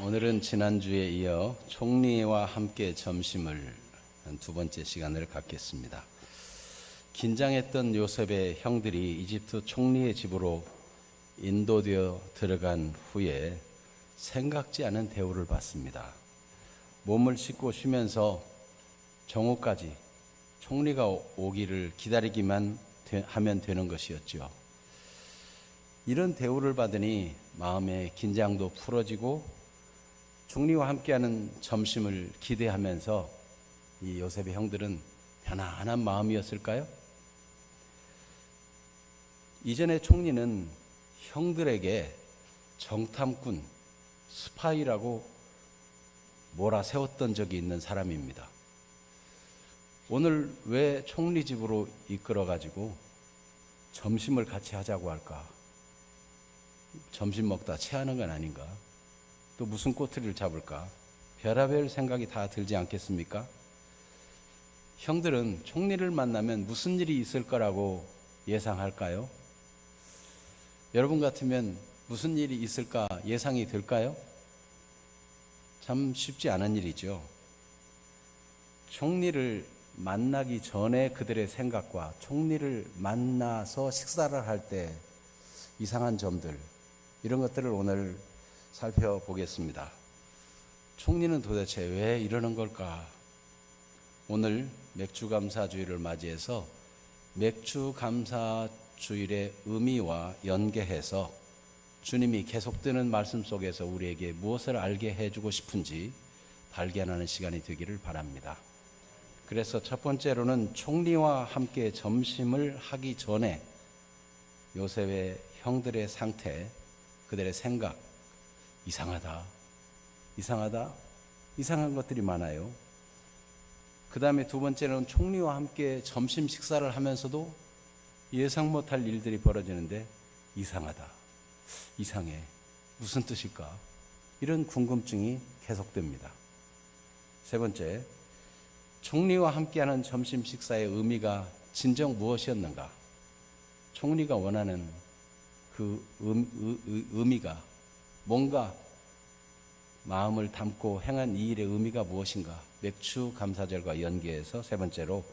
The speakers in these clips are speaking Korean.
오늘은 지난주에 이어 총리와 함께 점심을 두 번째 시간을 갖겠습니다. 긴장했던 요셉의 형들이 이집트 총리의 집으로 인도되어 들어간 후에 생각지 않은 대우를 받습니다. 몸을 씻고 쉬면서 정오까지 총리가 오기를 기다리기만 하면 되는 것이었죠. 이런 대우를 받으니 마음의 긴장도 풀어지고 총리와 함께하는 점심을 기대하면서 이 요셉의 형들은 편안한 마음이었을까요? 이전에 총리는 형들에게 정탐꾼, 스파이라고 몰아세웠던 적이 있는 사람입니다. 오늘 왜 총리 집으로 이끌어가지고 점심을 같이 하자고 할까? 점심 먹다 체하는 건 아닌가? 또 무슨 꼬투리를 잡을까? 별의별 생각이 다 들지 않겠습니까? 형들은 총리를 만나면 무슨 일이 있을 거라고 예상할까요? 여러분 같으면 무슨 일이 있을까 예상이 될까요? 참 쉽지 않은 일이죠. 총리를 만나기 전에 그들의 생각과 총리를 만나서 식사를 할 때 이상한 점들, 이런 것들을 오늘 살펴보겠습니다. 총리는 도대체 왜 이러는 걸까? 오늘 맥주감사주일을 맞이해서 맥주감사주일의 의미와 연계해서 주님이 계속되는 말씀 속에서 우리에게 무엇을 알게 해주고 싶은지 발견하는 시간이 되기를 바랍니다. 그래서 첫 번째로는 총리와 함께 점심을 하기 전에 요셉의 형들의 상태, 그들의 생각, 이상하다, 이상한 것들이 많아요. 그 다음에 두 번째는 총리와 함께 점심 식사를 하면서도 예상 못할 일들이 벌어지는데 이상하다, 이상해, 무슨 뜻일까? 이런 궁금증이 계속됩니다. 세 번째, 총리와 함께하는 점심 식사의 의미가 진정 무엇이었는가? 총리가 원하는 그 의미가 뭔가 마음을 담고 행한 이 일의 의미가 무엇인가? 맥주 감사절과 연계해서 세 번째로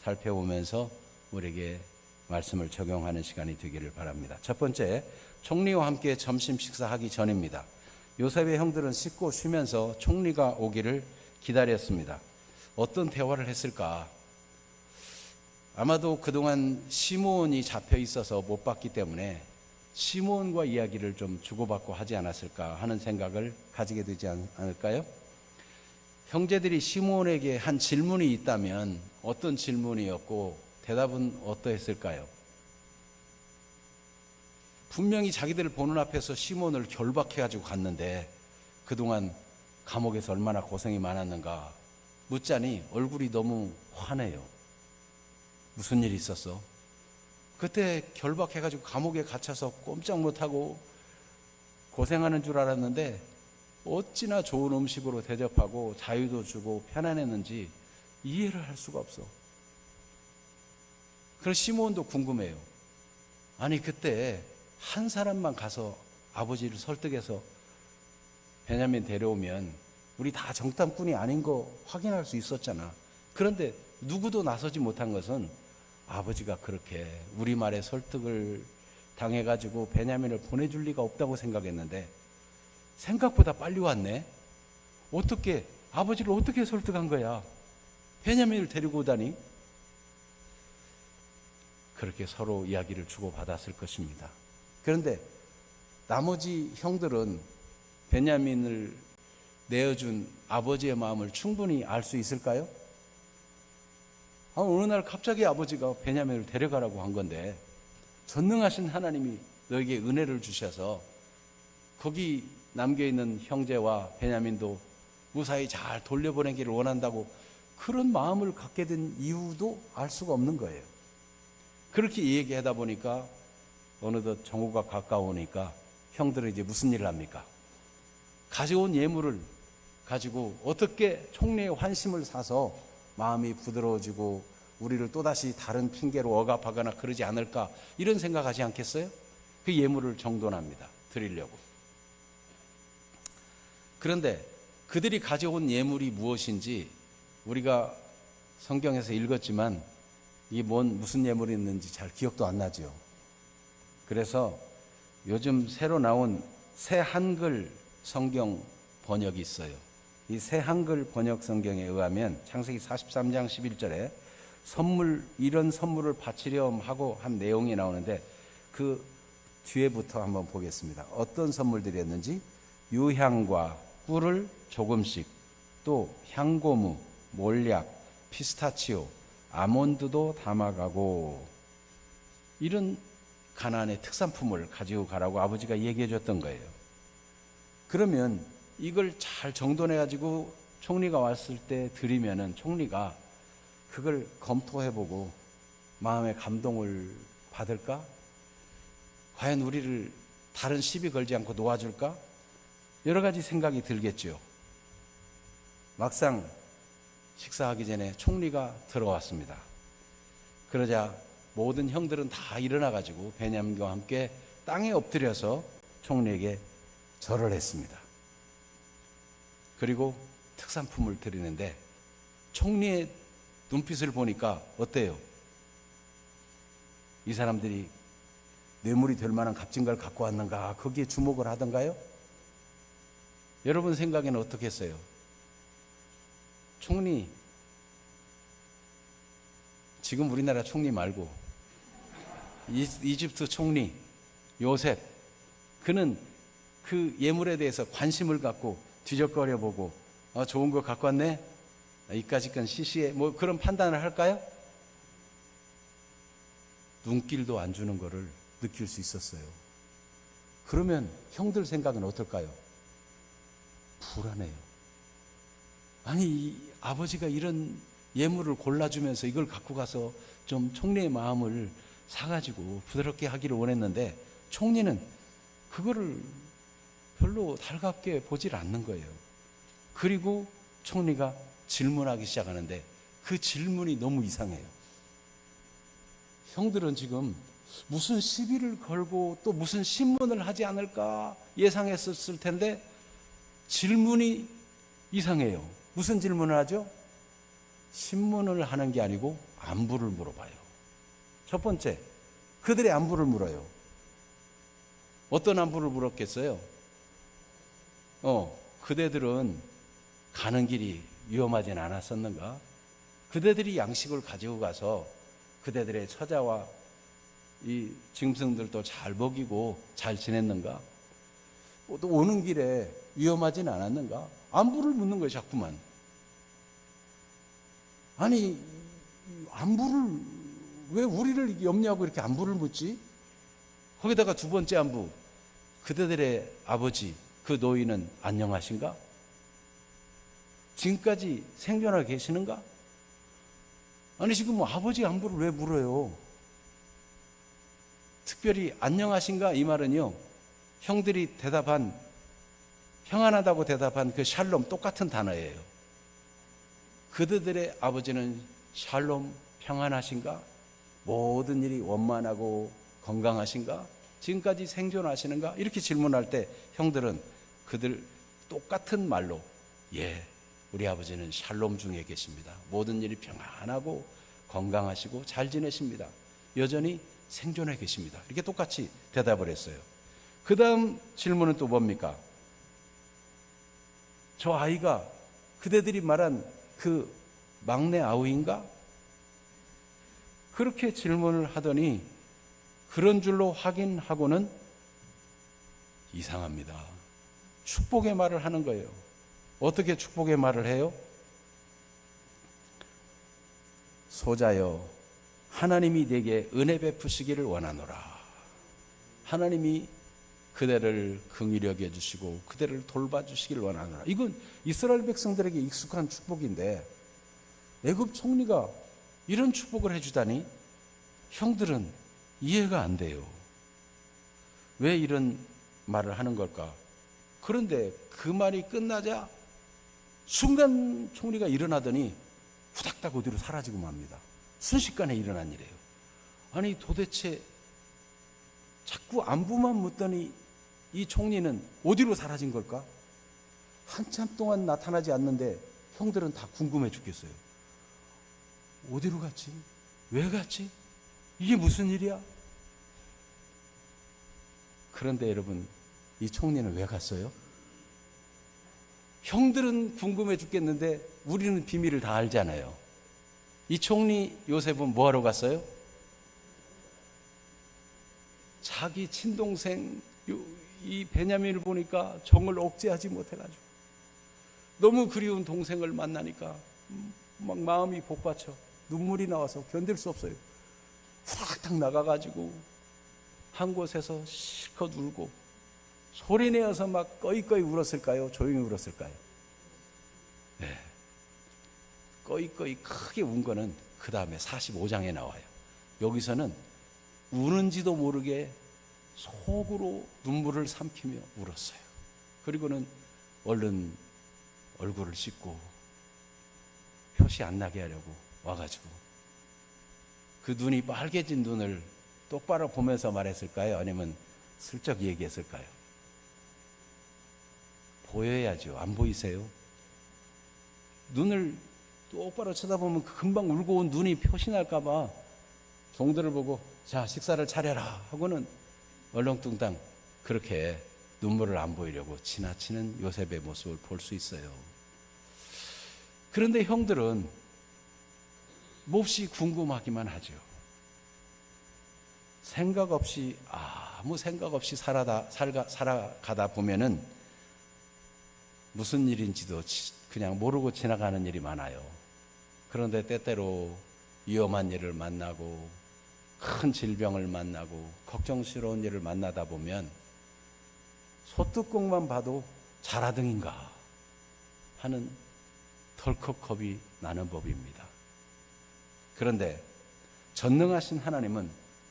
살펴보면서 우리에게 말씀을 적용하는 시간이 되기를 바랍니다. 첫 번째, 총리와 함께 점심 식사하기 전입니다. 요셉의 형들은 씻고 쉬면서 총리가 오기를 기다렸습니다. 어떤 대화를 했을까? 아마도 그동안 시므온이 잡혀 있어서 못 봤기 때문에 시므온과 이야기를 좀 주고받고 하지 않았을까 하는 생각을 가지게 되지 않을까요? 형제들이 시므온에게 한 질문이 있다면 어떤 질문이었고 대답은 어떠했을까요? 분명히 자기들 보는 앞에서 시므온을 결박해가지고 갔는데 그동안 감옥에서 얼마나 고생이 많았는가 묻자니 얼굴이 너무 환해요. 무슨 일이 있었어? 그때 결박해가지고 감옥에 갇혀서 꼼짝 못하고 고생하는 줄 알았는데 어찌나 좋은 음식으로 대접하고 자유도 주고 편안했는지 이해를 할 수가 없어. 그래서 시므온도 궁금해요. 아니 그때 한 사람만 가서 아버지를 설득해서 베냐민 데려오면 우리 다 정탐꾼이 아닌 거 확인할 수 있었잖아. 그런데 누구도 나서지 못한 것은 아버지가 그렇게 우리말에 설득을 당해가지고 베냐민을 보내줄 리가 없다고 생각했는데 생각보다 빨리 왔네. 어떻게 아버지를 어떻게 설득한 거야? 베냐민을 데리고 오다니. 그렇게 서로 이야기를 주고받았을 것입니다. 그런데 나머지 형들은 베냐민을 내어준 아버지의 마음을 충분히 알 수 있을까요? 어느 날 갑자기 아버지가 베냐민을 데려가라고 한 건데 전능하신 하나님이 너에게 은혜를 주셔서 거기 남겨있는 형제와 베냐민도 무사히 잘 돌려보내기를 원한다고 그런 마음을 갖게 된 이유도 알 수가 없는 거예요. 그렇게 얘기하다 보니까 어느덧 정오가 가까우니까 형들은 이제 무슨 일을 합니까? 가져온 예물을 가지고 어떻게 총리의 환심을 사서 마음이 부드러워지고 우리를 또다시 다른 핑계로 억압하거나 그러지 않을까 이런 생각하지 않겠어요? 그 예물을 정돈합니다. 드리려고. 그런데 그들이 가져온 예물이 무엇인지 우리가 성경에서 읽었지만 이게 무슨 예물이 있는지 잘 기억도 안 나죠. 그래서 요즘 새로 나온 새 한글 성경 번역이 있어요. 이 새 한글 번역 성경에 의하면 창세기 43장 11절에 이런 선물을 바치렴 하고 한 내용이 나오는데 그 뒤에부터 한번 보겠습니다. 어떤 선물들이었는지 유향과 꿀을 조금씩, 또 향고무, 몰약, 피스타치오, 아몬드도 담아가고, 이런 가나안의 특산품을 가지고 가라고 아버지가 얘기해 줬던 거예요. 그러면 이걸 잘 정돈해 가지고 총리가 왔을 때 드리면은 총리가 그걸 검토해 보고 마음의 감동을 받을까? 과연 우리를 다른 시비 걸지 않고 놓아줄까? 여러 가지 생각이 들겠죠. 막상 식사하기 전에 총리가 들어왔습니다. 그러자 모든 형들은 다 일어나가지고 베냐민과 함께 땅에 엎드려서 총리에게 절을 했습니다. 그리고 특산품을 드리는데 총리의 눈빛을 보니까 어때요? 이 사람들이 뇌물이 될 만한 값진 걸 갖고 왔는가, 거기에 주목을 하던가요? 여러분 생각에는 어떻겠어요? 총리, 지금 우리나라 총리 말고 이집트 총리 요셉, 그는 그 예물에 대해서 관심을 갖고 뒤적거려 보고 좋은 거 갖고 왔네? 이까짓 건 시시해, 뭐 그런 판단을 할까요? 눈길도 안 주는 거를 느낄 수 있었어요. 그러면 형들 생각은 어떨까요? 불안해요. 아니, 이 아버지가 이런 예물을 골라주면서 이걸 갖고 가서 좀 총리의 마음을 사가지고 부드럽게 하기를 원했는데 총리는 그거를 별로 달갑게 보질 않는 거예요. 그리고 총리가 질문하기 시작하는데 그 질문이 너무 이상해요. 형들은 지금 무슨 시비를 걸고 또 무슨 신문을 하지 않을까 예상했었을 텐데 질문이 이상해요. 무슨 질문을 하죠? 신문을 하는 게 아니고 안부를 물어봐요. 첫 번째, 그들의 안부를 물어요. 어떤 안부를 물었겠어요? 그대들은 가는 길이 위험하진 않았었는가? 그대들이 양식을 가지고 가서 그대들의 처자와 이 짐승들도 잘 먹이고 잘 지냈는가? 또 오는 길에 위험하진 않았는가? 안부를 묻는 거예요, 자꾸만. 아니, 안부를 왜 우리를 염려하고 이렇게 안부를 묻지? 거기다가 두 번째 안부, 그대들의 아버지 그 노인은 안녕하신가? 지금까지 생존하고 계시는가? 아니, 지금 뭐 아버지 안부를 왜 물어요? 특별히 안녕하신가 이 말은요, 형들이 평안하다고 대답한 그 샬롬 똑같은 단어예요. 그들의 아버지는 샬롬, 평안하신가? 모든 일이 원만하고 건강하신가? 지금까지 생존하시는가? 이렇게 질문할 때 형들은 그들 똑같은 말로 예, 우리 아버지는 샬롬 중에 계십니다. 모든 일이 평안하고 건강하시고 잘 지내십니다. 여전히 생존해 계십니다. 이렇게 똑같이 대답을 했어요. 그 다음 질문은 또 뭡니까? 저 아이가 그대들이 말한 그 막내 아우인가? 그렇게 질문을 하더니 그런 줄로 확인하고는 이상합니다. 축복의 말을 하는 거예요. 어떻게 축복의 말을 해요? 소자여, 하나님이 네게 은혜 베푸시기를 원하노라. 하나님이 그대를 긍휼히 여겨주시고 그대를 돌봐주시기를 원하노라. 이건 이스라엘 백성들에게 익숙한 축복인데 애굽 총리가 이런 축복을 해주다니 형들은 이해가 안 돼요. 왜 이런 말을 하는 걸까? 그런데 그 말이 끝나자 순간 총리가 일어나더니 후닥닥 어디로 사라지고 맙니다. 순식간에 일어난 일이에요. 아니, 도대체 자꾸 안부만 묻더니 이 총리는 어디로 사라진 걸까? 한참 동안 나타나지 않는데 형들은 다 궁금해 죽겠어요. 어디로 갔지? 왜 갔지? 이게 무슨 일이야? 그런데 여러분, 이 총리는 왜 갔어요? 형들은 궁금해 죽겠는데 우리는 비밀을 다 알잖아요. 이 총리 요셉은 뭐하러 갔어요? 자기 친동생 이 베냐민을 보니까 정을 억제하지 못해가지고 너무 그리운 동생을 만나니까 막 마음이 복받쳐 눈물이 나와서 견딜 수 없어요. 후락딱 나가가지고 한 곳에서 실컷 울고 소리내어서 막 꺼이꺼이 울었을까요? 조용히 울었을까요? 네. 꺼이꺼이 크게 운 거는 그 다음에 45장에 나와요. 여기서는 우는지도 모르게 속으로 눈물을 삼키며 울었어요. 그리고는 얼른 얼굴을 씻고 표시 안 나게 하려고 와가지고 그 눈이 빨개진 눈을 똑바로 보면서 말했을까요? 아니면 슬쩍 얘기했을까요? 보여야죠. 안 보이세요? 눈을 똑바로 쳐다보면 금방 울고 온 눈이 표시날까봐 종들을 보고 자 식사를 차려라 하고는 얼렁뚱땅 그렇게 눈물을 안 보이려고 지나치는 요셉의 모습을 볼 수 있어요. 그런데 형들은 몹시 궁금하기만 하죠. 아무 생각 없이 살아가다 보면은 무슨 일인지도 그냥 모르고 지나가는 일이 많아요. 그런데 때때로 위험한 일을 만나고 큰 질병을 만나고 걱정스러운 일을 만나다 보면 소뚜껑만 봐도 자라등인가 하는 덜컥 겁이 나는 법입니다. 그런데 전능하신 하나님은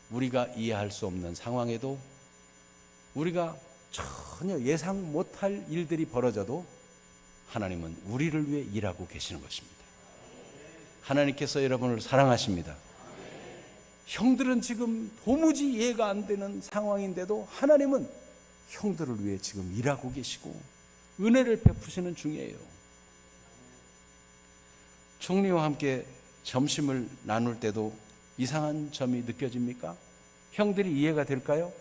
우리가 이해할 수 없는 상황에도 우리가 전혀 예상 못할 일들이 벌어져도 하나님은 우리를 위해 일하고 계시는 것입니다. 하나님께서 여러분을 사랑하십니다. 형들은 지금 도무지 이해가 안 되는 상황인데도 하나님은 형들을 위해 지금 일하고 계시고 은혜를 베푸시는 중이에요. 총리와 함께 점심을 나눌 때도 이상한 점이 느껴집니까? 형들이 이해가 될까요?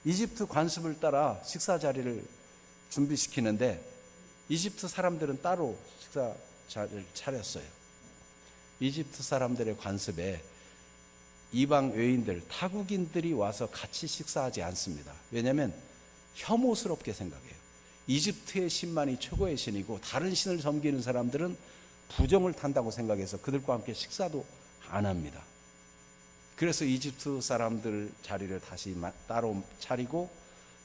이집트 관습을 따라 식사 자리를 준비시키는데 이집트 사람들은 따로 식사 자리를 차렸어요. 이집트 사람들의 관습에 이방 외인들, 타국인들이 와서 같이 식사하지 않습니다. 왜냐하면 혐오스럽게 생각해요. 이집트의 신만이 최고의 신이고 다른 신을 섬기는 사람들은 부정을 탄다고 생각해서 그들과 함께 식사도 안 합니다. 그래서 이집트 사람들 자리를 다시 따로 차리고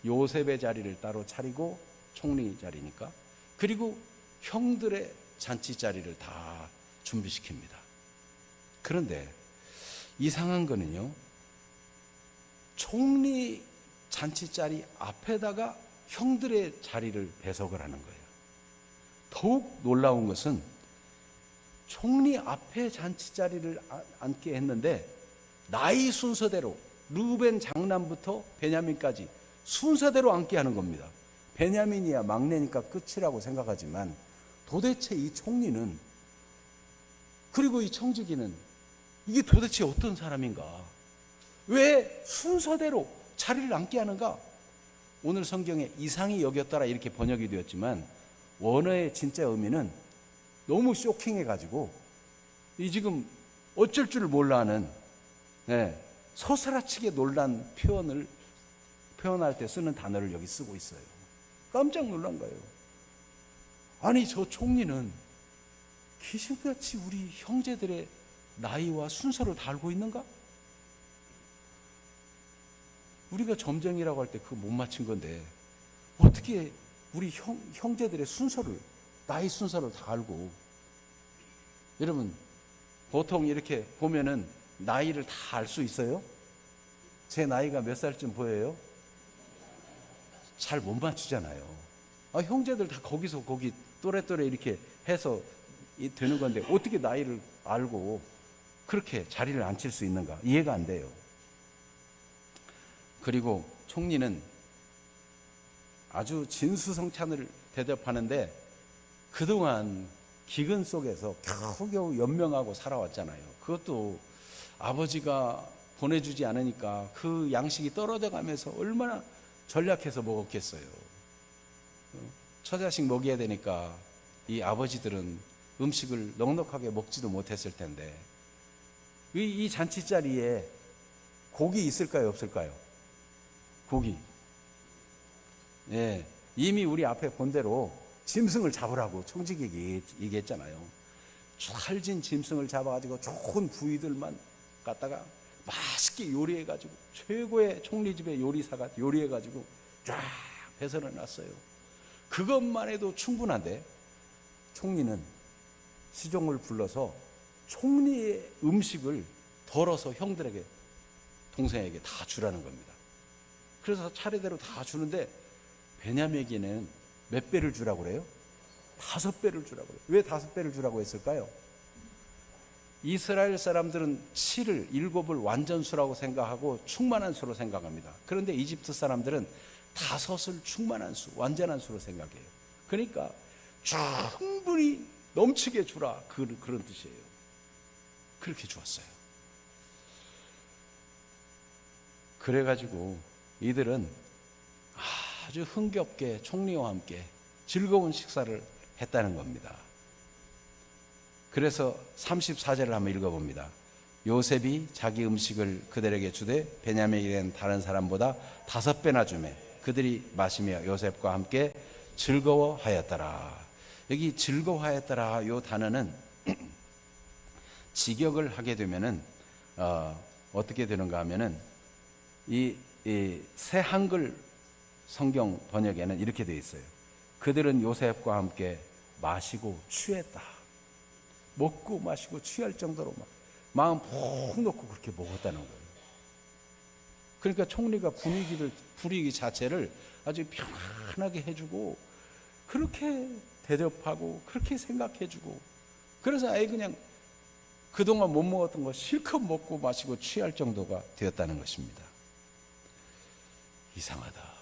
요셉의 자리를 따로 차리고 총리 자리니까 그리고 형들의 잔치 자리를 다 준비시킵니다. 그런데 이상한 거는요, 총리 잔치 자리 앞에다가 형들의 자리를 배석을 하는 거예요. 더욱 놀라운 것은 총리 앞에 잔치 자리를 앉게 했는데 나이 순서대로 르우벤 장남부터 베냐민까지 순서대로 앉게 하는 겁니다. 베냐민이야 막내니까 끝이라고 생각하지만 도대체 이 총리는 그리고 이 청지기는 이게 도대체 어떤 사람인가? 왜 순서대로 자리를 앉게 하는가? 오늘 성경에 이상히 여겼더라 이렇게 번역이 되었지만 원어의 진짜 의미는 너무 쇼킹해가지고 이 지금 어쩔 줄 몰라 하는 서스라치게 놀란 표현할 때 쓰는 단어를 여기 쓰고 있어요. 깜짝 놀란 거예요. 아니 저 총리는 귀신같이 우리 형제들의 나이와 순서를 다 알고 있는가? 우리가 점쟁이라고 할 때 그거 못 맞춘 건데 어떻게 우리 형제들의 순서를 나이 순서를 다 알고. 여러분 보통 이렇게 보면은 나이를 다 알 수 있어요? 제 나이가 몇 살쯤 보여요? 잘 못 맞추잖아요. 형제들 다 거기서 거기 또래또래 이렇게 해서 되는 건데 어떻게 나이를 알고 그렇게 자리를 앉힐 수 있는가? 이해가 안 돼요. 그리고 총리는 아주 진수성찬을 대접하는데 그동안 기근 속에서 겨우겨우 연명하고 살아왔잖아요. 그것도 아버지가 보내주지 않으니까 그 양식이 떨어져 가면서 얼마나 전략해서 먹었겠어요. 처자식 먹여야 되니까 이 아버지들은 음식을 넉넉하게 먹지도 못했을 텐데 이 잔치 자리에 고기 있을까요, 없을까요? 고기. 예, 이미 우리 앞에 본 대로 짐승을 잡으라고 청지기가 얘기했잖아요. 찰진 짐승을 잡아가지고 좋은 부위들만 갖다가 맛있게 요리해가지고 최고의 총리집의 요리사가 요리해가지고 쫙 배설해 놨어요. 그것만 해도 충분한데 총리는 시종을 불러서 총리의 음식을 덜어서 형들에게, 동생에게 다 주라는 겁니다. 그래서 차례대로 다 주는데 베냐민에게는 몇 배를 주라고 그래요? 5배를 주라고 그래요. 왜 5배를 주라고 했을까요? 이스라엘 사람들은 7을 7을 완전수라고 생각하고 충만한 수로 생각합니다. 그런데 이집트 사람들은 5을 충만한 수, 완전한 수로 생각해요. 그러니까 충분히 넘치게 주라, 그런 뜻이에요. 그렇게 주었어요. 그래가지고 이들은 아주 흥겹게 총리와 함께 즐거운 식사를 했다는 겁니다. 그래서 34절을 한번 읽어봅니다. 요셉이 자기 음식을 그들에게 주되 베냐민에게는 다른 사람보다 5배나 주매 그들이 마시며 요셉과 함께 즐거워하였더라. 여기 즐거워하였더라 요 단어는 직역을 하게 되면은 어떻게 되는가 하면은 이 새 한글 성경 번역에는 이렇게 되어 있어요. 그들은 요셉과 함께 마시고 취했다. 먹고 마시고 취할 정도로 막 마음 푹 놓고 그렇게 먹었다는 거예요. 그러니까 총리가 분위기 자체를 아주 편안하게 해주고 그렇게 대접하고 그렇게 생각해주고, 그래서 아예 그냥 그동안 못 먹었던 거 실컷 먹고 마시고 취할 정도가 되었다는 것입니다. 이상하다.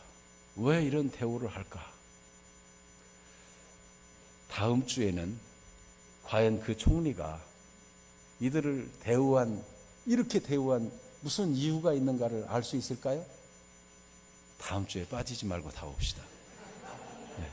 왜 이런 대우를 할까? 다음 주에는 과연 그 총리가 이들을 이렇게 대우한 무슨 이유가 있는가를 알 수 있을까요? 다음 주에 빠지지 말고 다 봅시다. 네.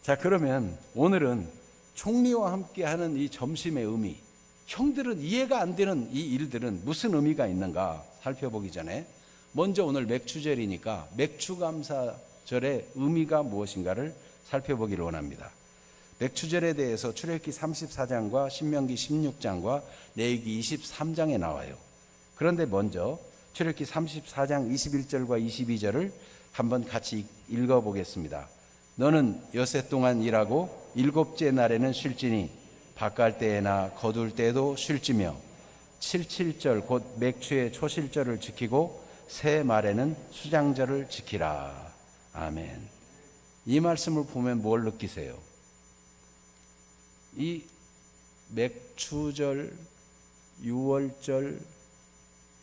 자, 그러면 오늘은 총리와 함께하는 이 점심의 의미, 형들은 이해가 안 되는 이 일들은 무슨 의미가 있는가 살펴보기 전에 먼저 오늘 맥추절이니까 맥추감사절의 의미가 무엇인가를 살펴보기를 원합니다. 맥추절에 대해서 출애굽기 34장과 신명기 16장과 레위기 23장에 나와요. 그런데 먼저 출애굽기 34장 21절과 22절을 한번 같이 읽어보겠습니다. 너는 엿새 동안 일하고 일곱째 날에는 쉴지니 바깔 때에나 거둘 때에도 쉴지며 77절 곧 맥추의 초실절을 지키고 새 말에는 수장절을 지키라. 아멘. 이 말씀을 보면 뭘 느끼세요? 이 맥추절, 유월절,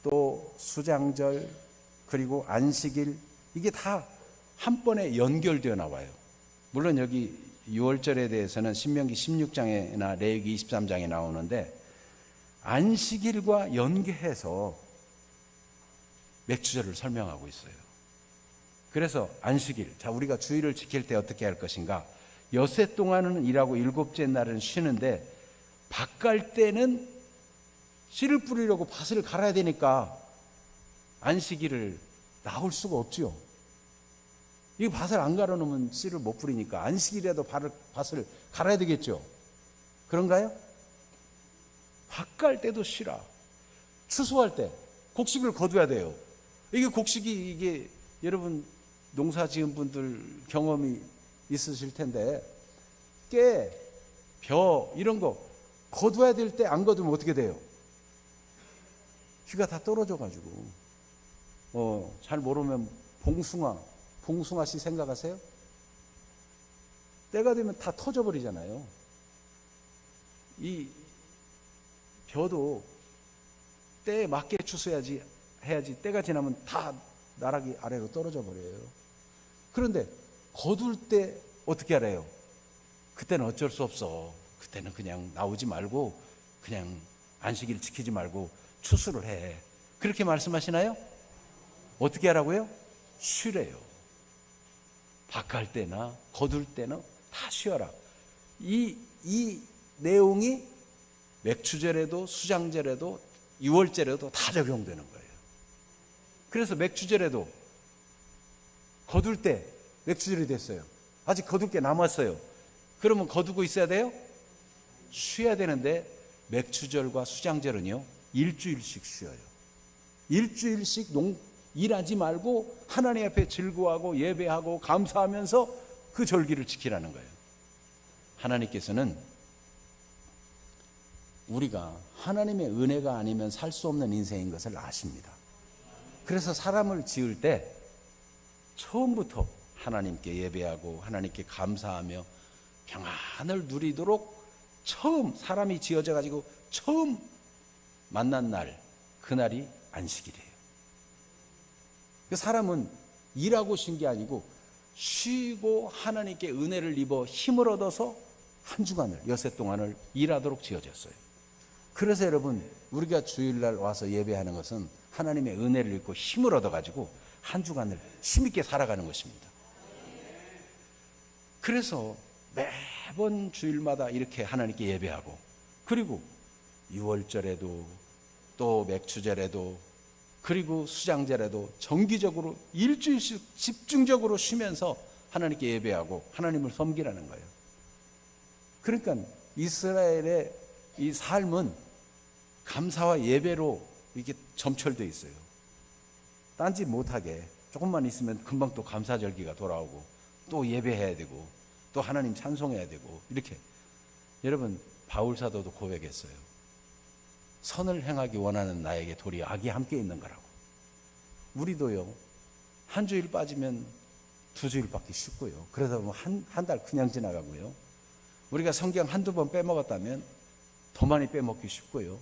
또 수장절, 그리고 안식일, 이게 다 한 번에 연결되어 나와요. 물론 여기 유월절에 대해서는 신명기 16장이나 레위기 23장에 나오는데 안식일과 연계해서 맥추절을 설명하고 있어요. 그래서 안식일, 자, 우리가 주일을 지킬 때 어떻게 할 것인가? 엿새 동안은 일하고 일곱째 날은 쉬는데 밭 갈 때는 씨를 뿌리려고 밭을 갈아야 되니까 안식일을 나올 수가 없지요. 이 밭을 안 갈아 놓으면 씨를 못 뿌리니까 안식일에도 밭을 갈아야 되겠죠. 그런가요? 밭 갈 때도 쉬라. 추수할 때 곡식을 거둬야 돼요. 이게 곡식이, 이게 여러분 농사 지은 분들 경험이 있으실 텐데 깨, 벼 이런 거 거둬야 될 때 안 거두면 어떻게 돼요? 귀가 다 떨어져 가지고 잘 모르면 봉숭아 씨 생각하세요? 때가 되면 다 터져버리잖아요. 이 벼도 때에 맞게 추수해야지 때가 지나면 다 나락이 아래로 떨어져 버려요. 그런데 거둘 때 어떻게 알아요? 그때는 어쩔 수 없어. 그때는 그냥 나오지 말고 그냥 안식일 지키지 말고 추수를 해. 그렇게 말씀하시나요? 어떻게 하라고요? 쉬래요. 박할 때나 거둘 때는 다 쉬어라. 이 내용이 맥추절에도 수장절에도 유월절에도 다 적용되는 거예요. 그래서 맥추절에도 거둘 때 맥추절이 됐어요. 아직 거둘 게 남았어요. 그러면 거두고 있어야 돼요? 쉬어야 되는데 맥추절과 수장절은요 일주일씩 쉬어요. 일주일씩 일하지 말고 하나님 앞에 즐거워하고 예배하고 감사하면서 그 절기를 지키라는 거예요. 하나님께서는 우리가 하나님의 은혜가 아니면 살 수 없는 인생인 것을 아십니다. 그래서 사람을 지을 때 처음부터 하나님께 예배하고 하나님께 감사하며 평안을 누리도록 처음 사람이 지어져 가지고 처음 만난 날, 그날이 안식일이에요. 그 사람은 일하고 쉰 게 아니고 쉬고 하나님께 은혜를 입어 힘을 얻어서 한 주간을 여세 동안을 일하도록 지어졌어요. 그래서 여러분 우리가 주일날 와서 예배하는 것은 하나님의 은혜를 입고 힘을 얻어가지고 한 주간을 힘있게 살아가는 것입니다. 그래서 매번 주일마다 이렇게 하나님께 예배하고 그리고 유월절에도 또 맥추절에도 그리고 수장절에도 정기적으로 일주일씩 집중적으로 쉬면서 하나님께 예배하고 하나님을 섬기라는 거예요. 그러니까 이스라엘의 이 삶은 감사와 예배로 이렇게 점철되어 있어요. 딴짓 못하게 조금만 있으면 금방 또 감사절기가 돌아오고 또 예배해야 되고 또 하나님 찬송해야 되고 이렇게. 여러분 바울 사도도 고백했어요. 선을 행하기 원하는 나에게 도리어 악이 함께 있는 거라고. 우리도요 한 주일 빠지면 두 주일밖에 쉽고요. 그러다 보면 한 달 그냥 지나가고요. 우리가 성경 한두 번 빼먹었다면 더 많이 빼먹기 쉽고요.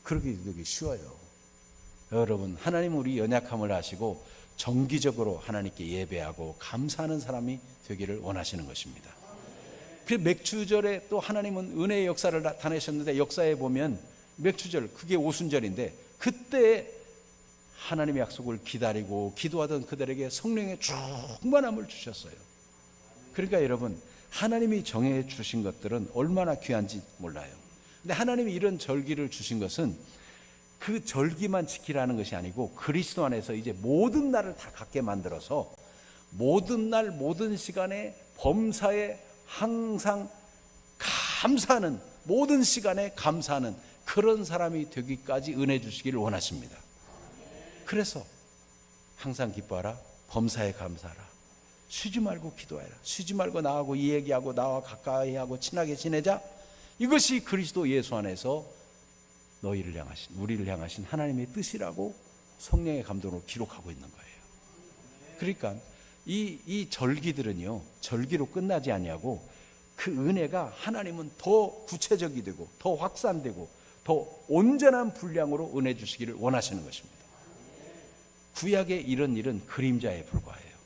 그러기 되게 쉬워요. 여러분 하나님은 우리 연약함을 아시고 정기적으로 하나님께 예배하고 감사하는 사람이 되기를 원하시는 것입니다. 그 맥추절에 또 하나님은 은혜의 역사를 나타내셨는데 역사에 보면 맥추절 그게 오순절인데 그때 하나님의 약속을 기다리고 기도하던 그들에게 성령의 충만함을 주셨어요. 그러니까 여러분 하나님이 정해 주신 것들은 얼마나 귀한지 몰라요. 근데 하나님이 이런 절기를 주신 것은 그 절기만 지키라는 것이 아니고 그리스도 안에서 이제 모든 날을 다 갖게 만들어서 모든 날 모든 시간에 범사에 항상 감사하는 모든 시간에 감사하는 그런 사람이 되기까지 은혜 주시기를 원하십니다. 그래서 항상 기뻐하라, 범사에 감사하라, 쉬지 말고 기도하라, 쉬지 말고 나하고 이 얘기하고 나와 가까이 하고 친하게 지내자. 이것이 그리스도 예수 안에서 너희를 향하신 우리를 향하신 하나님의 뜻이라고 성령의 감동으로 기록하고 있는 거예요. 그러니까 이 절기들은요 절기로 끝나지 아니하고 그 은혜가 하나님은 더 구체적이 되고 더 확산되고 더 온전한 분량으로 은혜 주시기를 원하시는 것입니다. 구약의 이런 일은 그림자에 불과해요.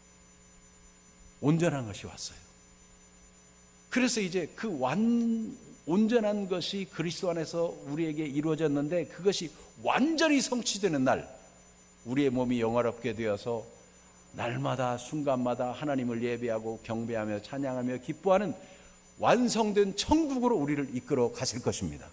온전한 것이 왔어요. 그래서 이제 그 온전한 것이 그리스도 안에서 우리에게 이루어졌는데 그것이 완전히 성취되는 날 우리의 몸이 영화롭게 되어서 날마다 순간마다 하나님을 예배하고 경배하며 찬양하며 기뻐하는 완성된 천국으로 우리를 이끌어 가실 것입니다.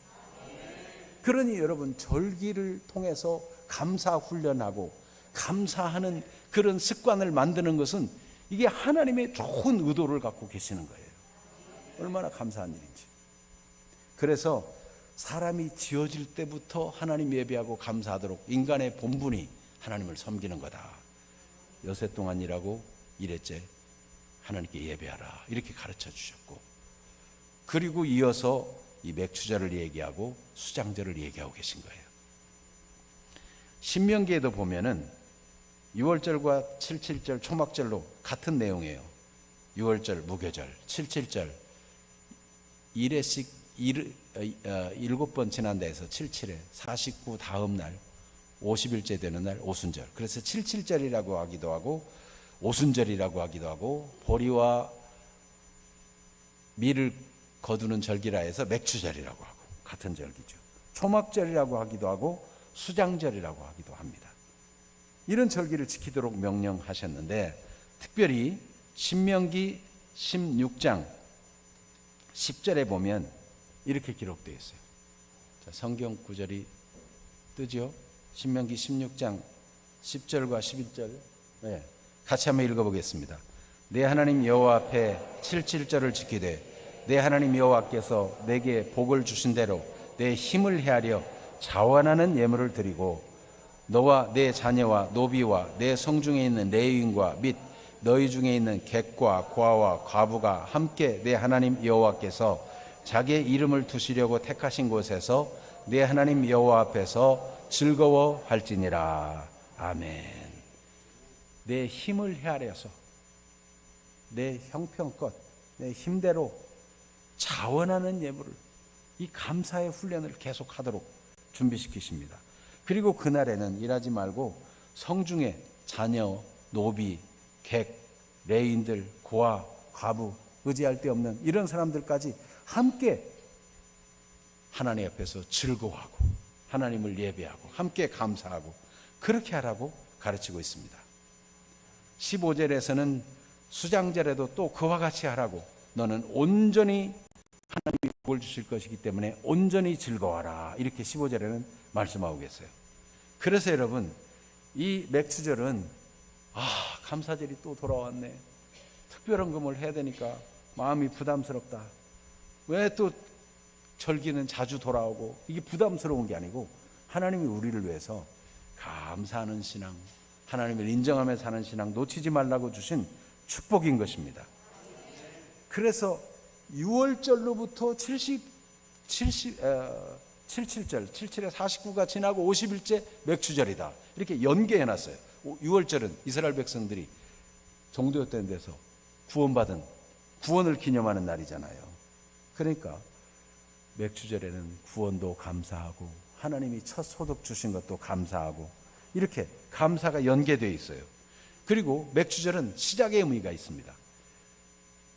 그러니 여러분 절기를 통해서 감사 훈련하고 감사하는 그런 습관을 만드는 것은 이게 하나님의 좋은 의도를 갖고 계시는 거예요. 얼마나 감사한 일인지. 그래서 사람이 지어질 때부터 하나님 예배하고 감사하도록 인간의 본분이 하나님을 섬기는 거다. 여세 동안 일하고 일회째 하나님께 예배하라 이렇게 가르쳐 주셨고 그리고 이어서 이 맥추절을 얘기하고 수장절을 얘기하고 계신 거예요. 신명기에도 보면은 6월절과 77절 초막절로 같은 내용이에요. 6월절 무교절, 77절 1회씩 7번 지난 데에서 77회 49 다음 날 50일째 되는 날 오순절. 그래서 77절이라고 하기도 하고 오순절이라고 하기도 하고, 보리와 밀을 거두는 절기라 해서 맥추절이라고 하고 같은 절기죠. 초막절이라고 하기도 하고 수장절이라고 하기도 합니다. 이런 절기를 지키도록 명령하셨는데, 특별히 신명기 16장 10절에 보면 이렇게 기록되어 있어요. 자, 성경 구절이 뜨죠? 신명기 16장 10절과 11절. 네, 같이 한번 읽어보겠습니다. 내 하나님 여호와 앞에 77절을 지키되 내 하나님 여호와께서 내게 복을 주신 대로 내 힘을 헤아려 자원하는 예물을 드리고, 너와 내 자녀와 노비와 내 성중에 있는 레위인과 및 너희 중에 있는 객과 고아와 과부가 함께 내 하나님 여호와께서 자기의 이름을 두시려고 택하신 곳에서 내 하나님 여호와 앞에서 즐거워할지니라. 아멘. 내 힘을 헤아려서 내 형편껏 내 힘대로 자원하는 예물을, 이 감사의 훈련을 계속하도록 준비시키십니다. 그리고 그날에는 일하지 말고 성중에 자녀, 노비, 객, 레인들, 고아, 과부, 의지할 데 없는 이런 사람들까지 함께 하나님 앞에서 즐거워하고 하나님을 예배하고 함께 감사하고 그렇게 하라고 가르치고 있습니다. 15절에서는 수장절에도 또 그와 같이 하라고, 너는 온전히 하나님이 복을 주실 것이기 때문에 온전히 즐거워하라, 이렇게 15절에는 말씀하고 계세요. 그래서 여러분, 이 맥추절은 감사절이 또 돌아왔네, 특별한 금을 해야 되니까 마음이 부담스럽다, 왜 또 절기는 자주 돌아오고, 이게 부담스러운 게 아니고 하나님이 우리를 위해서 감사하는 신앙, 하나님을 인정하며 사는 신앙 놓치지 말라고 주신 축복인 것입니다. 그래서 6월절로부터 77절, 77에 49가 지나고 50일째 맥추절이다, 이렇게 연계해놨어요. 6월절은 이스라엘 백성들이 종되었던 데서 구원받은, 구원을 기념하는 날이잖아요. 그러니까 맥추절에는 구원도 감사하고 하나님이 첫 소득 주신 것도 감사하고, 이렇게 감사가 연계되어 있어요. 그리고 맥추절은 시작의 의미가 있습니다.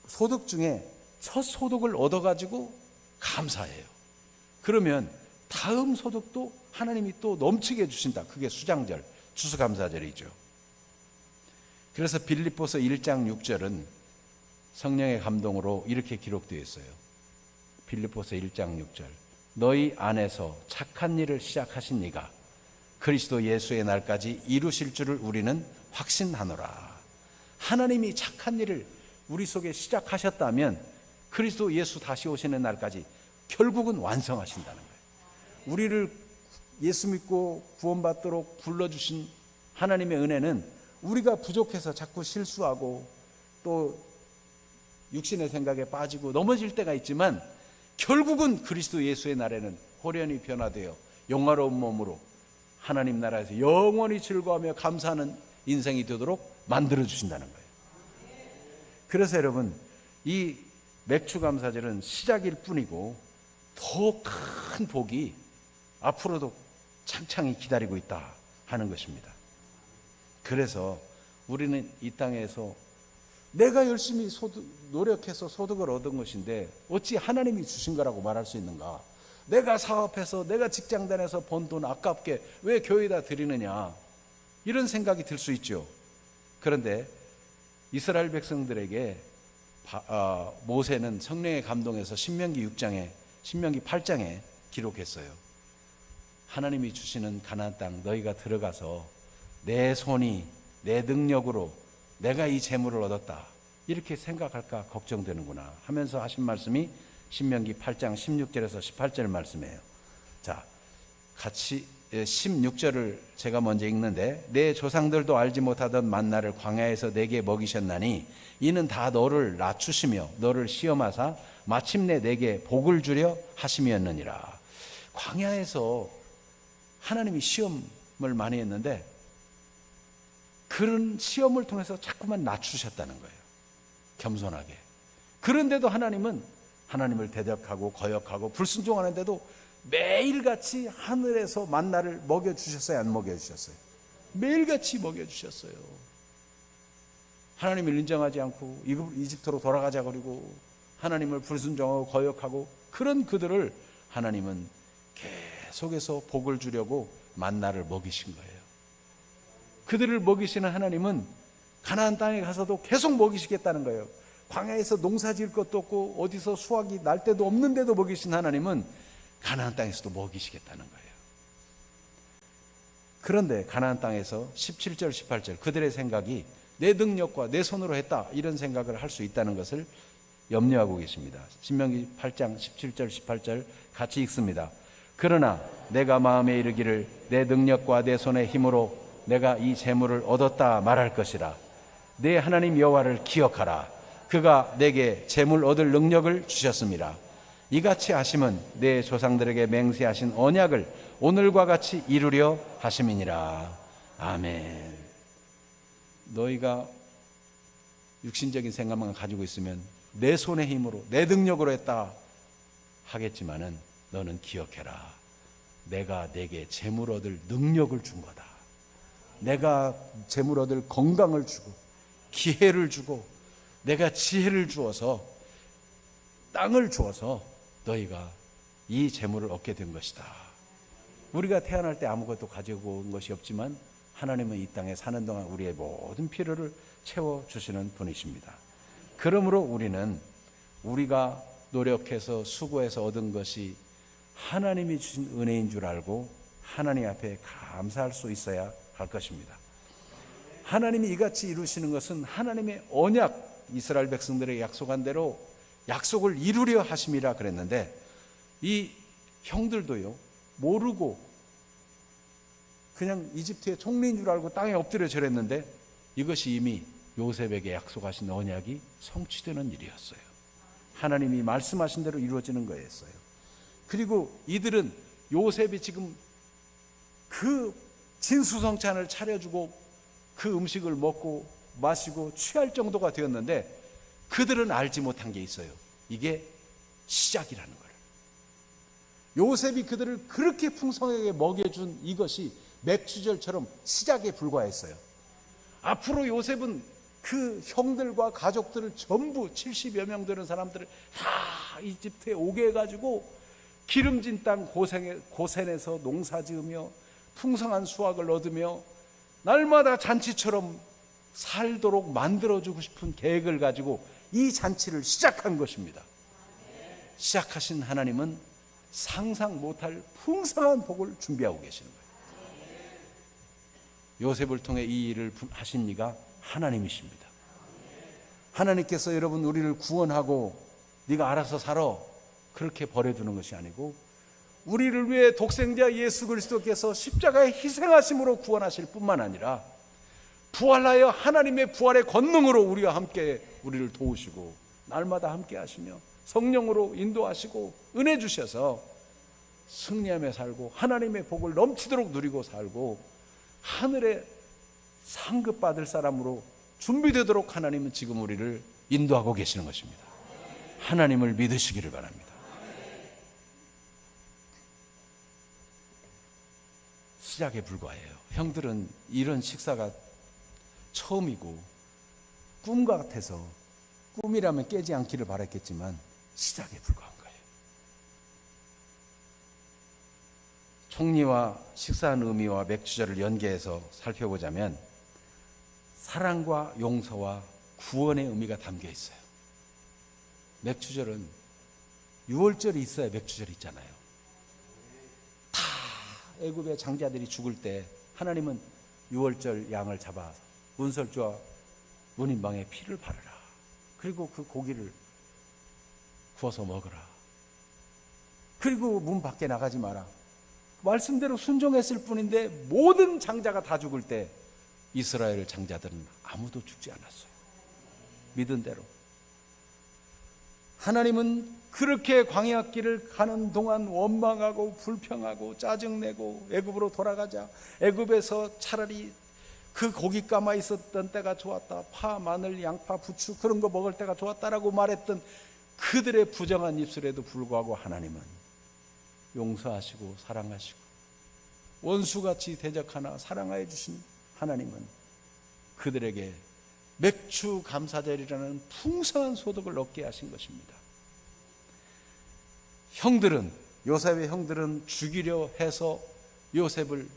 소득 중에 첫 소득을 얻어가지고 감사해요. 그러면 다음 소득도 하나님이 또 넘치게 해주신다. 그게 수장절, 추수감사절이죠. 그래서 빌립보서 1장 6절은 성령의 감동으로 이렇게 기록되어 있어요. 빌립보서 1장 6절, 너희 안에서 착한 일을 시작하신 이가 그리스도 예수의 날까지 이루실 줄을 우리는 확신하노라. 하나님이 착한 일을 우리 속에 시작하셨다면 그리스도 예수 다시 오시는 날까지 결국은 완성하신다는 거예요. 우리를 예수 믿고 구원받도록 불러주신 하나님의 은혜는 우리가 부족해서 자꾸 실수하고 또 육신의 생각에 빠지고 넘어질 때가 있지만, 결국은 그리스도 예수의 날에는 호련히 변화되어 영화로운 몸으로 하나님 나라에서 영원히 즐거워하며 감사하는 인생이 되도록 만들어 주신다는 거예요. 그래서 여러분, 이 맥추감사절은 시작일 뿐이고 더 큰 복이 앞으로도 창창히 기다리고 있다 하는 것입니다. 그래서 우리는 이 땅에서 내가 열심히 노력해서 소득을 얻은 것인데 어찌 하나님이 주신 거라고 말할 수 있는가? 내가 사업해서 내가 직장 다녀서 번 돈 아깝게 왜 교회에다 드리느냐, 이런 생각이 들 수 있죠. 그런데 이스라엘 백성들에게 모세는 성령의 감동에서 신명기 8장에 기록했어요. 하나님이 주시는 가나안 땅 너희가 들어가서 내 손이 내 능력으로 내가 이 재물을 얻었다, 이렇게 생각할까 걱정되는구나 하면서 하신 말씀이 신명기 8장 16절에서 18절 말씀이에요. 자, 같이 16절을 제가 먼저 읽는데, 내 조상들도 알지 못하던 만나를 광야에서 내게 먹이셨나니 이는 다 너를 낮추시며 너를 시험하사 마침내 내게 복을 주려 하심이었느니라. 광야에서 하나님이 시험을 많이 했는데 그런 시험을 통해서 자꾸만 낮추셨다는 거예요. 겸손하게. 그런데도 하나님은 하나님을 대적하고 거역하고 불순종하는데도 매일같이 하늘에서 만나를 먹여주셨어요, 안 먹여주셨어요? 매일같이 먹여주셨어요. 하나님을 인정하지 않고 이집트로 돌아가자 그러고 하나님을 불순종하고 거역하고 그런 그들을 하나님은 계속해서 복을 주려고 만나를 먹이신 거예요. 그들을 먹이시는 하나님은 가나안 땅에 가서도 계속 먹이시겠다는 거예요. 광야에서 농사 지을 것도 없고 어디서 수확이 날 때도 없는데도 먹이신 하나님은 가나안 땅에서도 먹이시겠다는 거예요. 그런데 가나안 땅에서 17절 18절 그들의 생각이 내 능력과 내 손으로 했다 이런 생각을 할 수 있다는 것을 염려하고 계십니다. 신명기 8장 17절 18절 같이 읽습니다. 그러나 내가 마음에 이르기를 내 능력과 내 손의 힘으로 내가 이 재물을 얻었다 말할 것이라. 내 하나님 여호와를 기억하라. 그가 내게 재물 얻을 능력을 주셨습니다. 이같이 하심은 내 조상들에게 맹세하신 언약을 오늘과 같이 이루려 하심이니라. 아멘. 너희가 육신적인 생각만 가지고 있으면 내 손의 힘으로 내 능력으로 했다 하겠지만은 너는 기억해라. 내가 내게 재물 얻을 능력을 준 거다. 내가 재물 얻을 건강을 주고 기회를 주고 내가 지혜를 주어서 땅을 주어서 너희가 이 재물을 얻게 된 것이다. 우리가 태어날 때 아무것도 가지고 온 것이 없지만 하나님은 이 땅에 사는 동안 우리의 모든 필요를 채워주시는 분이십니다. 그러므로 우리는 우리가 노력해서 수고해서 얻은 것이 하나님이 주신 은혜인 줄 알고 하나님 앞에 감사할 수 있어야 할 것입니다. 하나님이 이같이 이루시는 것은 하나님의 언약, 이스라엘 백성들에게 약속한 대로 약속을 이루려 하심이라 그랬는데 이 형들도요 모르고 그냥 이집트의 총리인 줄 알고 땅에 엎드려 절했는데 이것이 이미 요셉에게 약속하신 언약이 성취되는 일이었어요. 하나님이 말씀하신 대로 이루어지는 거였어요. 그리고 이들은 요셉이 지금 그 진수성찬을 차려주고 그 음식을 먹고 마시고 취할 정도가 되었는데 그들은 알지 못한 게 있어요. 이게 시작이라는 거예요. 요셉이 그들을 그렇게 풍성하게 먹여준 이것이 맥주절처럼 시작에 불과했어요. 앞으로 요셉은 그 형들과 가족들을 전부 70여 명 되는 사람들을 다 이집트에 오게 해가지고 기름진 땅 고센에서 농사 지으며 풍성한 수확을 얻으며 날마다 잔치처럼 살도록 만들어주고 싶은 계획을 가지고 이 잔치를 시작한 것입니다. 시작하신 하나님은 상상 못할 풍성한 복을 준비하고 계시는 거예요. 요셉을 통해 이 일을 하신 이가 하나님이십니다. 하나님께서 여러분 우리를 구원하고 네가 알아서 살아 그렇게 버려두는 것이 아니고 우리를 위해 독생자 예수 그리스도께서 십자가에 희생하심으로 구원하실 뿐만 아니라 부활하여 하나님의 부활의 권능으로 우리와 함께 우리를 도우시고 날마다 함께 하시며 성령으로 인도하시고 은혜 주셔서 승리하며 살고 하나님의 복을 넘치도록 누리고 살고 하늘에 상급 받을 사람으로 준비되도록 하나님은 지금 우리를 인도하고 계시는 것입니다. 하나님을 믿으시기를 바랍니다. 시작에 불과해요. 형들은 이런 식사가 처음이고 꿈 같아서 꿈이라면 깨지 않기를 바랐겠지만 시작에 불과한 거예요. 총리와 식사한 의미와 맥주절을 연계해서 살펴보자면 사랑과 용서와 구원의 의미가 담겨 있어요. 맥주절은 6월절이 있어야 맥주절이 있잖아요. 다 애굽의 장자들이 죽을 때 하나님은 6월절 양을 잡아서 문설주와 문인방에 피를 바르라. 그리고 그 고기를 구워서 먹으라. 그리고 문 밖에 나가지 마라. 말씀대로 순종했을 뿐인데 모든 장자가 다 죽을 때 이스라엘 장자들은 아무도 죽지 않았어요. 믿은 대로. 하나님은 그렇게 광야길을 가는 동안 원망하고 불평하고 짜증내고 애굽으로 돌아가자. 애굽에서 차라리 그 고기 감아 있었던 때가 좋았다. 파, 마늘, 양파, 부추 그런 거 먹을 때가 좋았다라고 말했던 그들의 부정한 입술에도 불구하고 하나님은 용서하시고 사랑하시고 원수같이 대적하나 사랑하여 주신 하나님은 그들에게 맥주 감사절이라는 풍성한 소득을 얻게 하신 것입니다. 요셉의 형들은 죽이려 해서 요셉이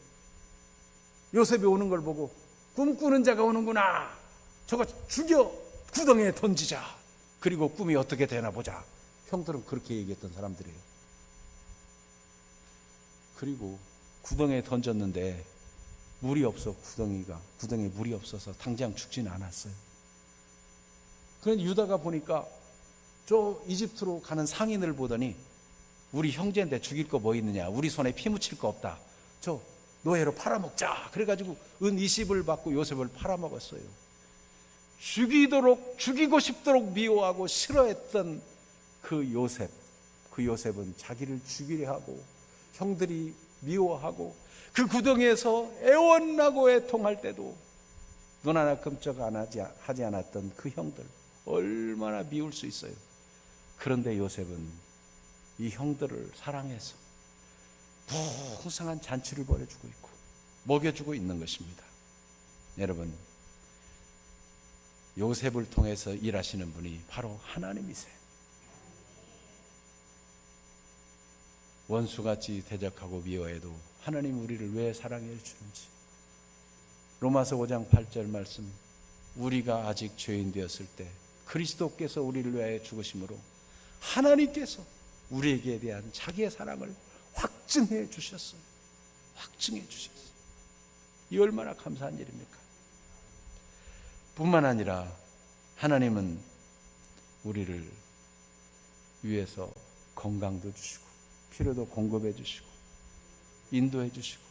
오는 걸 보고 꿈꾸는 자가 오는구나, 저거 죽여 구덩이에 던지자, 그리고 꿈이 어떻게 되나 보자. 형들은 그렇게 얘기했던 사람들이에요. 그리고 구덩이에 던졌는데 구덩이에 물이 없어서 당장 죽지는 않았어요. 그런데 유다가 보니까 저 이집트로 가는 상인을 보더니 우리 형제인데 죽일 거 뭐 있느냐, 우리 손에 피 묻힐 거 없다, 저 노예로 팔아먹자. 그래가지고 은 20을 받고 요셉을 팔아먹었어요. 죽이고 싶도록 미워하고 싫어했던 그 요셉은 자기를 죽이려 하고 형들이 미워하고 그 구덩이에서 애원하고 애통할 때도 눈 하나 끔찍 하지 않았던 그 형들, 얼마나 미울 수 있어요. 그런데 요셉은 이 형들을 사랑해서 풍성한 잔치를 벌여주고 있고 먹여주고 있는 것입니다. 여러분, 요셉을 통해서 일하시는 분이 바로 하나님이세요. 원수같이 대적하고 미워해도 하나님 우리를 왜 사랑해 주는지, 로마서 5장 8절 말씀, 우리가 아직 죄인 되었을 때 그리스도께서 우리를 위하여 죽으심으로 하나님께서 우리에게 대한 자기의 사랑을 확증해 주셨어요. 확증해 주셨어요. 이 얼마나 감사한 일입니까? 뿐만 아니라 하나님은 우리를 위해서 건강도 주시고 필요도 공급해 주시고 인도해 주시고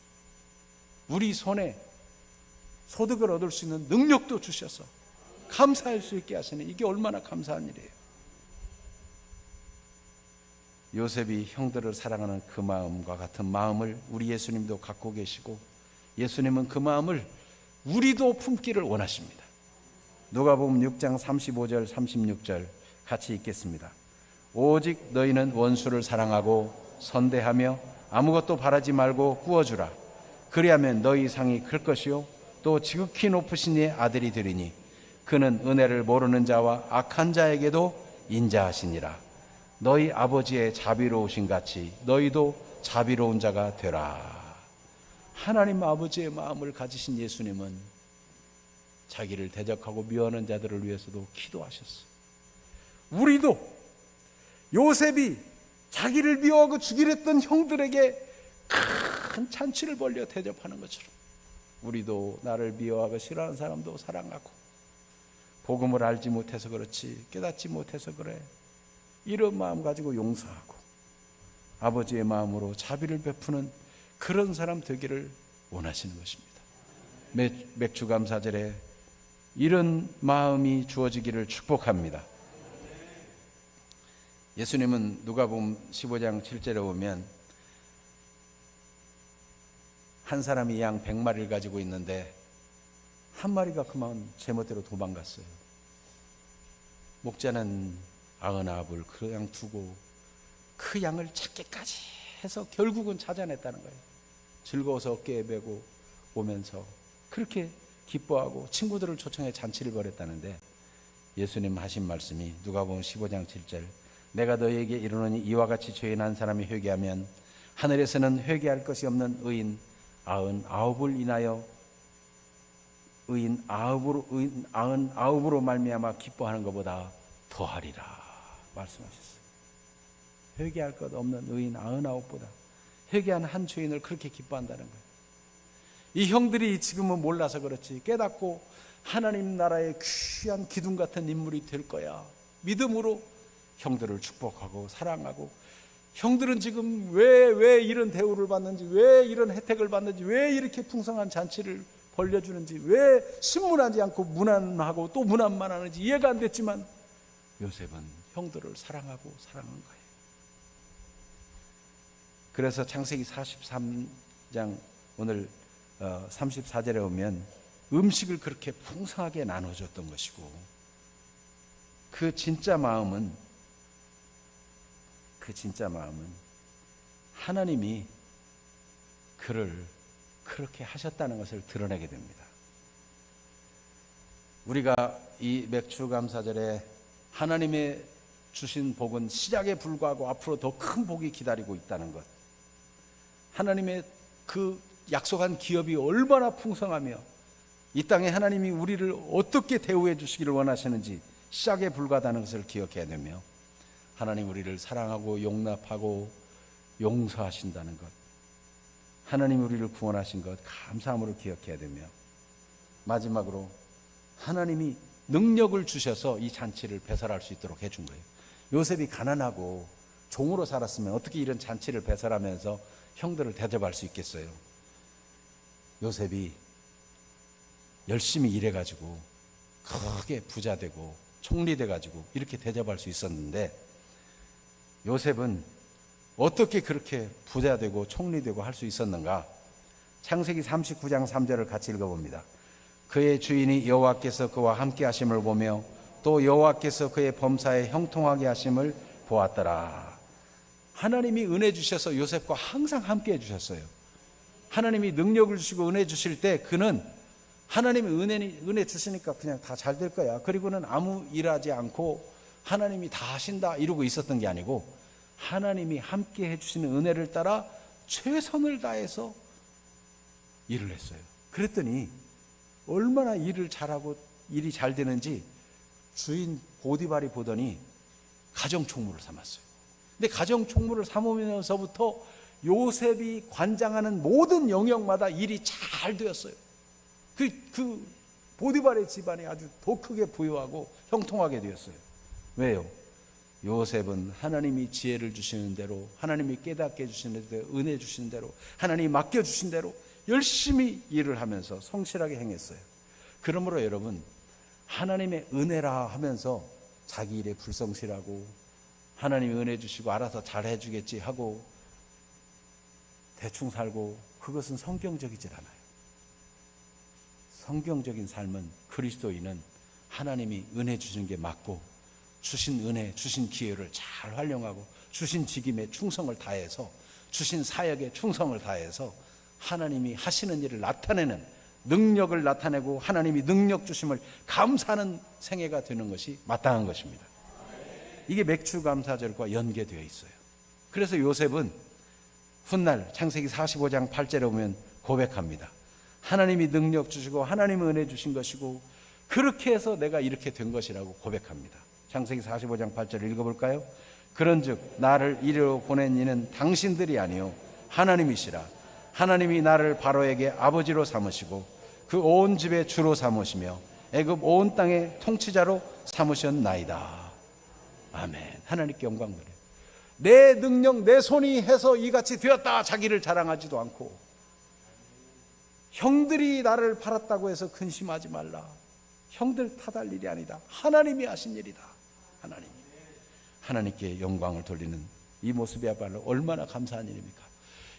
우리 손에 소득을 얻을 수 있는 능력도 주셔서 감사할 수 있게 하시는, 이게 얼마나 감사한 일이에요. 요셉이 형들을 사랑하는 그 마음과 같은 마음을 우리 예수님도 갖고 계시고, 예수님은 그 마음을 우리도 품기를 원하십니다. 누가복음 6장 35절 36절 같이 읽겠습니다. 오직 너희는 원수를 사랑하고 선대하며 아무것도 바라지 말고 구워주라. 그리하면 너희 상이 클 것이요 또 지극히 높으신 이의 아들이 되리니 그는 은혜를 모르는 자와 악한 자에게도 인자하시니라. 너희 아버지의 자비로우신 같이 너희도 자비로운 자가 되라. 하나님 아버지의 마음을 가지신 예수님은 자기를 대적하고 미워하는 자들을 위해서도 기도하셨어요. 우리도 요셉이 자기를 미워하고 죽이려 했던 형들에게 큰 잔치를 벌려 대접하는 것처럼 우리도 나를 미워하고 싫어하는 사람도 사랑하고, 복음을 알지 못해서 그렇지, 깨닫지 못해서 그래, 이런 마음 가지고 용서하고 아버지의 마음으로 자비를 베푸는 그런 사람 되기를 원하시는 것입니다. 맥주 감사절에 이런 마음이 주어지기를 축복합니다. 예수님은 누가복음 15장 7절에 보면 한 사람이 양 100마리를 가지고 있는데 한 마리가 그만 제멋대로 도망갔어요. 목자는 99을 그냥 두고 그 양을 찾기까지 해서 결국은 찾아냈다는 거예요. 즐거워서 어깨에 메고 오면서 그렇게 기뻐하고 친구들을 초청해 잔치를 벌였다는데, 예수님 하신 말씀이 누가복음 15장 7절, 내가 너희에게 이르노니 이와 같이 죄인 한 사람이 회개하면 하늘에서는 회개할 것이 없는 의인 99을 인하여 의인 99으로 말미암아 기뻐하는 것보다 더하리라 말씀하셨어요. 회개할 것 없는 의인 99보다 회개한 한 죄인을 그렇게 기뻐한다는 거예요. 이 형들이 지금은 몰라서 그렇지 깨닫고 하나님 나라의 귀한 기둥 같은 인물이 될 거야, 믿음으로 형들을 축복하고 사랑하고, 형들은 지금 왜 이런 대우를 받는지, 왜 이런 혜택을 받는지, 왜 이렇게 풍성한 잔치를 벌려주는지, 왜 신문하지 않고 문안하고 또 문안만 하는지 이해가 안 됐지만 요셉은 형들을 사랑하고 사랑한 거예요. 그래서 창세기 43장 오늘 34절에 오면 음식을 그렇게 풍성하게 나눠줬던 것이고, 그 진짜 마음은 하나님이 그를 그렇게 하셨다는 것을 드러내게 됩니다. 우리가 이 맥주 감사절에 하나님의 주신 복은 시작에 불과하고 앞으로 더 큰 복이 기다리고 있다는 것, 하나님의 그 약속한 기업이 얼마나 풍성하며 이 땅에 하나님이 우리를 어떻게 대우해 주시기를 원하시는지 시작에 불과하다는 것을 기억해야 되며, 하나님 우리를 사랑하고 용납하고 용서하신다는 것, 하나님 우리를 구원하신 것 감사함으로 기억해야 되며, 마지막으로 하나님이 능력을 주셔서 이 잔치를 배설할 수 있도록 해준 거예요. 요셉이 가난하고 종으로 살았으면 어떻게 이런 잔치를 배설하면서 형들을 대접할 수 있겠어요? 요셉이 열심히 일해가지고 크게 부자 되고 총리 돼가지고 이렇게 대접할 수 있었는데, 요셉은 어떻게 그렇게 부자 되고 총리 되고 할 수 있었는가? 창세기 39장 3절을 같이 읽어봅니다. 그의 주인이 여호와께서 그와 함께 하심을 보며 또 여호와께서 그의 범사에 형통하게 하심을 보았더라. 하나님이 은혜 주셔서 요셉과 항상 함께 해주셨어요. 하나님이 능력을 주시고 은혜 주실 때 그는 하나님이 은혜 주시니까 그냥 다 잘 될 거야, 그리고는 아무 일하지 않고 하나님이 다 하신다 이러고 있었던 게 아니고, 하나님이 함께 해주시는 은혜를 따라 최선을 다해서 일을 했어요. 그랬더니 얼마나 일을 잘하고 일이 잘 되는지 주인 보디발이 보더니 가정총무를 삼았어요. 근데 가정총무를 삼으면서부터 요셉이 관장하는 모든 영역마다 일이 잘 되었어요. 그 보디발의 집안이 아주 더 크게 부유하고 형통하게 되었어요. 왜요? 요셉은 하나님이 지혜를 주시는 대로, 하나님이 깨닫게 해주시는 대로, 은혜 주시는 대로, 하나님이 맡겨주신 대로 열심히 일을 하면서 성실하게 행했어요. 그러므로 여러분, 하나님의 은혜라 하면서 자기 일에 불성실하고 하나님이 은혜 주시고 알아서 잘 해주겠지 하고 대충 살고, 그것은 성경적이질 않아요. 성경적인 삶은 그리스도인은 하나님이 은혜 주시는 게 맞고, 주신 은혜, 주신 기회를 잘 활용하고 주신 직임에 충성을 다해서, 주신 사역에 충성을 다해서 하나님이 하시는 일을 나타내는, 능력을 나타내고 하나님이 능력 주심을 감사하는 생애가 되는 것이 마땅한 것입니다. 이게 맥주 감사절과 연계되어 있어요. 그래서 요셉은 훗날 창세기 45장 8절에 보면 고백합니다. 하나님이 능력 주시고 하나님이 은혜 주신 것이고 그렇게 해서 내가 이렇게 된 것이라고 고백합니다. 창세기 45장 8절을 읽어볼까요? 그런즉 나를 이리로 보낸 이는 당신들이 아니요 하나님이시라. 하나님이 나를 바로에게 아버지로 삼으시고 그 온 집의 주로 삼으시며 애굽 온 땅의 통치자로 삼으셨나이다. 아멘. 하나님께 영광 드려요. 내 능력, 내 손이 해서 이같이 되었다 자기를 자랑하지도 않고, 형들이 나를 팔았다고 해서 근심하지 말라. 형들 탓할 일이 아니다. 하나님이 하신 일이다. 하나님께 영광을 돌리는 이 모습이야말로 얼마나 감사한 일입니까?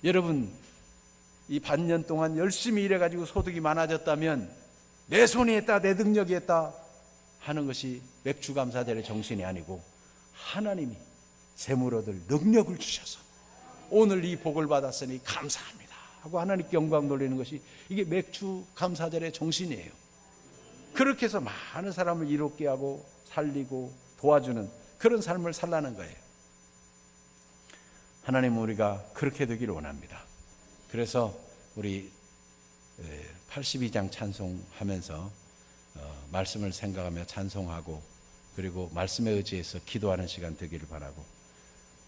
여러분, 이 반년 동안 열심히 일해가지고 소득이 많아졌다면 내 손이 했다, 내 능력이 했다 하는 것이 맥주감사절의 정신이 아니고, 하나님이 재물 얻을 능력을 주셔서 오늘 이 복을 받았으니 감사합니다 하고 하나님께 영광 돌리는 것이 이게 맥주감사절의 정신이에요. 그렇게 해서 많은 사람을 이롭게 하고 살리고 도와주는 그런 삶을 살라는 거예요. 하나님은 우리가 그렇게 되기를 원합니다. 그래서 우리 82장 찬송하면서 말씀을 생각하며 찬송하고, 그리고 말씀에 의지해서 기도하는 시간 되기를 바라고,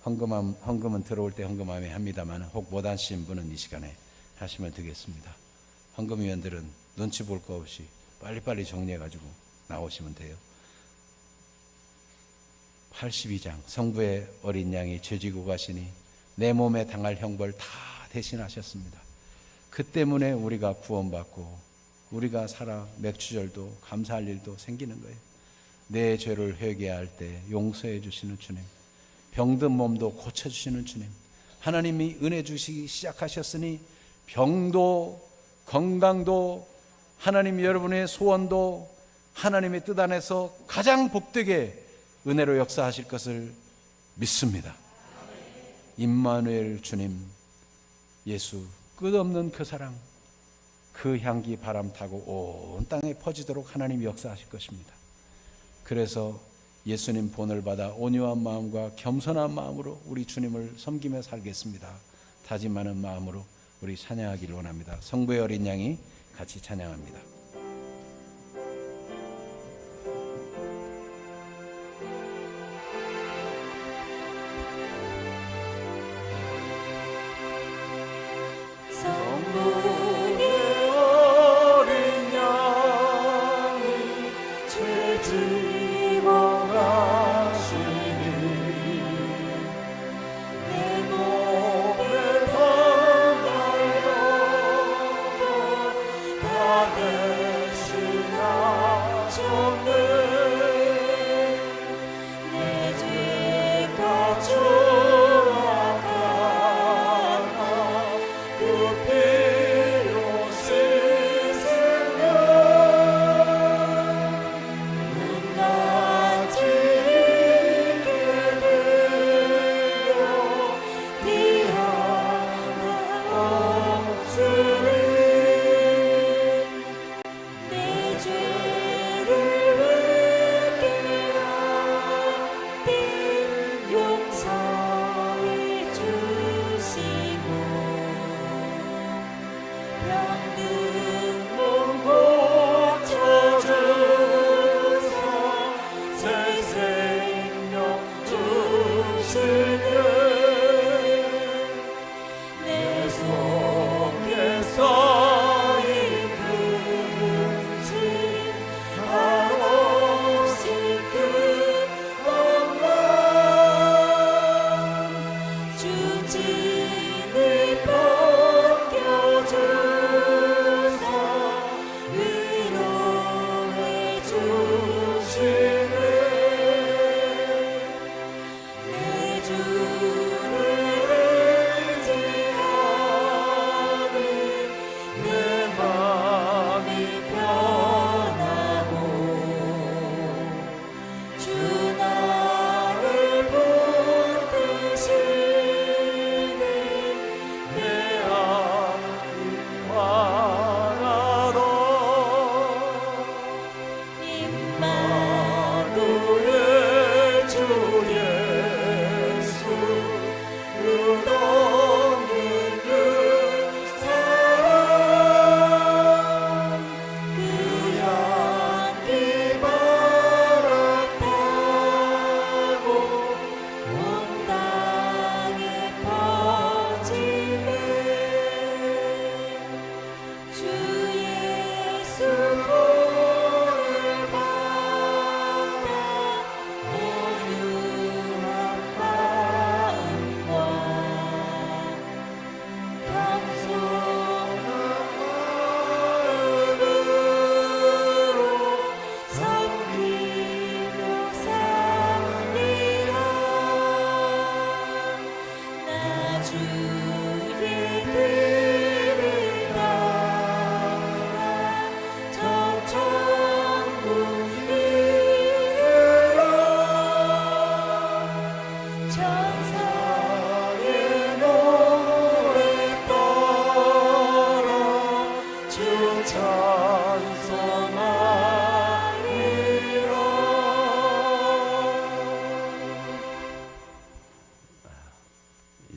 헌금은 들어올 때 헌금하면 합니다만 혹 못 하신 분은 이 시간에 하시면 되겠습니다. 헌금위원들은 눈치 볼 거 없이 빨리빨리 정리해가지고 나오시면 돼요. 82장 성부의 어린 양이 죄지고 가시니 내 몸에 당할 형벌 다 대신하셨습니다. 그 때문에 우리가 구원받고 우리가 살아 맥주절도 감사할 일도 생기는 거예요. 내 죄를 회개할 때 용서해 주시는 주님, 병든 몸도 고쳐주시는 주님, 하나님이 은혜 주시기 시작하셨으니 병도 건강도 하나님 여러분의 소원도 하나님의 뜻 안에서 가장 복되게 은혜로 역사하실 것을 믿습니다. 임마누엘 주님, 예수 끝없는 그 사랑, 그 향기 바람 타고 온 땅에 퍼지도록 하나님이 역사하실 것입니다. 그래서 예수님 본을 받아 온유한 마음과 겸손한 마음으로 우리 주님을 섬기며 살겠습니다. 다짐하는 마음으로 우리 찬양하기를 원합니다. 성부의 어린 양이 같이 찬양합니다.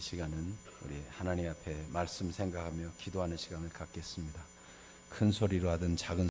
이 시간은 우리 하나님 앞에 말씀 생각하며 기도하는 시간을 갖겠습니다. 큰 소리로 하든 작은